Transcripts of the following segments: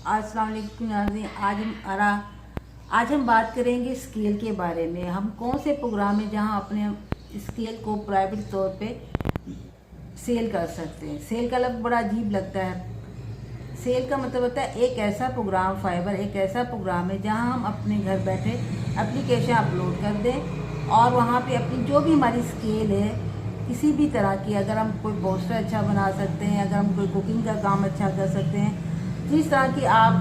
अस्सलाम वालेकुम नाज़रीन। आज हम बात करेंगे स्केल के बारे में। हम कौन से प्रोग्राम है जहां अपने स्केल को प्राइवेट तौर पे सेल कर सकते हैं। सेल का लफ्ज़ बड़ा अजीब लगता है। सेल का मतलब होता है एक ऐसा प्रोग्राम, फाइबर एक ऐसा प्रोग्राम है जहां हम अपने घर बैठे एप्लीकेशन अपलोड कर दें और वहां पे अपनी जो भी हमारी स्केल है किसी भी तरह की, अगर हम कोई पोस्टर अच्छा बना सकते हैं, अगर हम कोई कुकिंग का काम अच्छा कर सकते हैं, जिस तरह की आप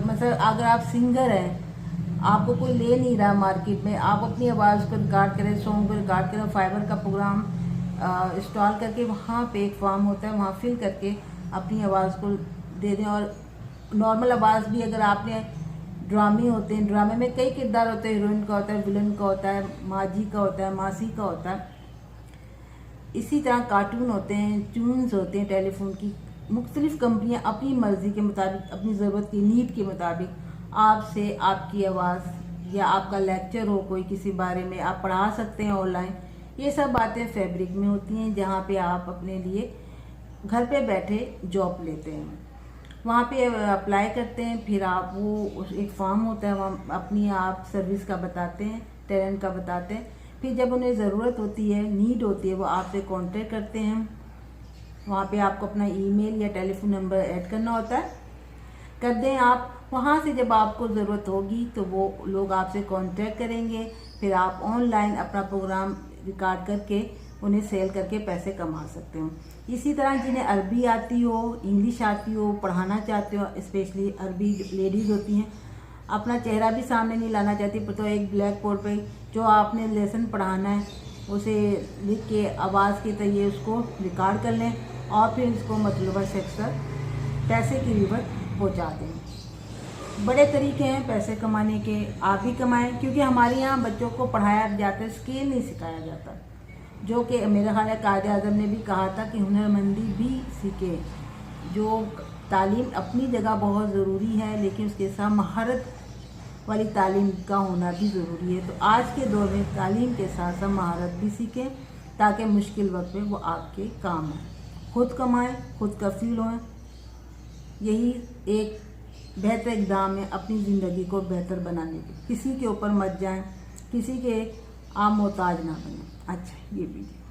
मतलब अगर आप सिंगर हैं, आपको कोई ले नहीं रहा मार्केट में, आप अपनी आवाज़ को रिकॉर्ड करें, सॉन्ग को रिकॉर्ड करें, फाइबर का प्रोग्राम इंस्टॉल करके वहाँ पे एक फॉर्म होता है, वहाँ फिल करके अपनी आवाज़ को दे दें। और नॉर्मल आवाज़ भी अगर आपने, ड्रामे होते हैं, ड्रामे में कई किरदार होते हैं, हीरोइन का होता है, विलन का होता है, माजी का होता है, मासी का होता है, इसी तरह कार्टून होते हैं, ट्यून्स होते हैं, टेलीफोन की मुख्तलिफ कंपनियां अपनी मर्ज़ी के मुताबिक, अपनी ज़रूरत की नीड के मुताबिक आपसे आपकी आवाज़ या आपका लेक्चर हो कोई किसी बारे में, आप पढ़ा सकते हैं ऑनलाइन। ये सब बातें फैब्रिक में होती हैं जहाँ पे आप अपने लिए घर पे बैठे जॉब लेते हैं, वहाँ पे अप्लाई करते हैं। फिर आप वो एक फॉर्म होता है, वहाँ अपनी आप सर्विस का बताते हैं, टैलेंट का बताते हैं। फिर जब उन्हें ज़रूरत होती है, नीड होती है, वो आपसे कांटेक्ट करते हैं। वहाँ पे आपको अपना ईमेल या टेलीफोन नंबर ऐड करना होता है, कर दें आप। वहाँ से जब आपको ज़रूरत होगी तो वो लोग आपसे कांटेक्ट करेंगे। फिर आप ऑनलाइन अपना प्रोग्राम रिकॉर्ड करके उन्हें सेल करके पैसे कमा सकते हो। इसी तरह जिन्हें अरबी आती हो, इंग्लिश आती हो, पढ़ाना चाहते हो, स्पेशली अरबी लेडीज़ होती हैं, अपना चेहरा भी सामने नहीं लाना चाहती, तो एक ब्लैक बोर्ड पे जो आपने लेसन पढ़ाना है उसे लिख के आवाज़ के तरीके उसको रिकॉर्ड कर लें और फिर इसको मतलूबा शख्स तक पैसे की रिबत पहुँचा दें। बड़े तरीके हैं पैसे कमाने के, आप भी कमाएं, क्योंकि हमारे यहाँ बच्चों को पढ़ाया जाता है, स्केल नहीं सिखाया जाता, जो कि मेरा ख्याल है कायदे आज़म ने भी कहा था कि हुनरमंदी भी सीखे। जो तालीम अपनी जगह बहुत ज़रूरी है, लेकिन उसके साथ महारत वाली तालीम का होना भी ज़रूरी है। तो आज के दौर में तालीम के साथ साथ महारत भी सीखें ताकि मुश्किल वक्त में वो आपके काम आए। खुद कमाएं, खुद कफील हों। यही एक बेहतर इक़दाम है अपनी ज़िंदगी को बेहतर बनाने के। किसी के ऊपर मत जाएं, किसी के आप मोहताज ना बनें। अच्छा, ये वीडियो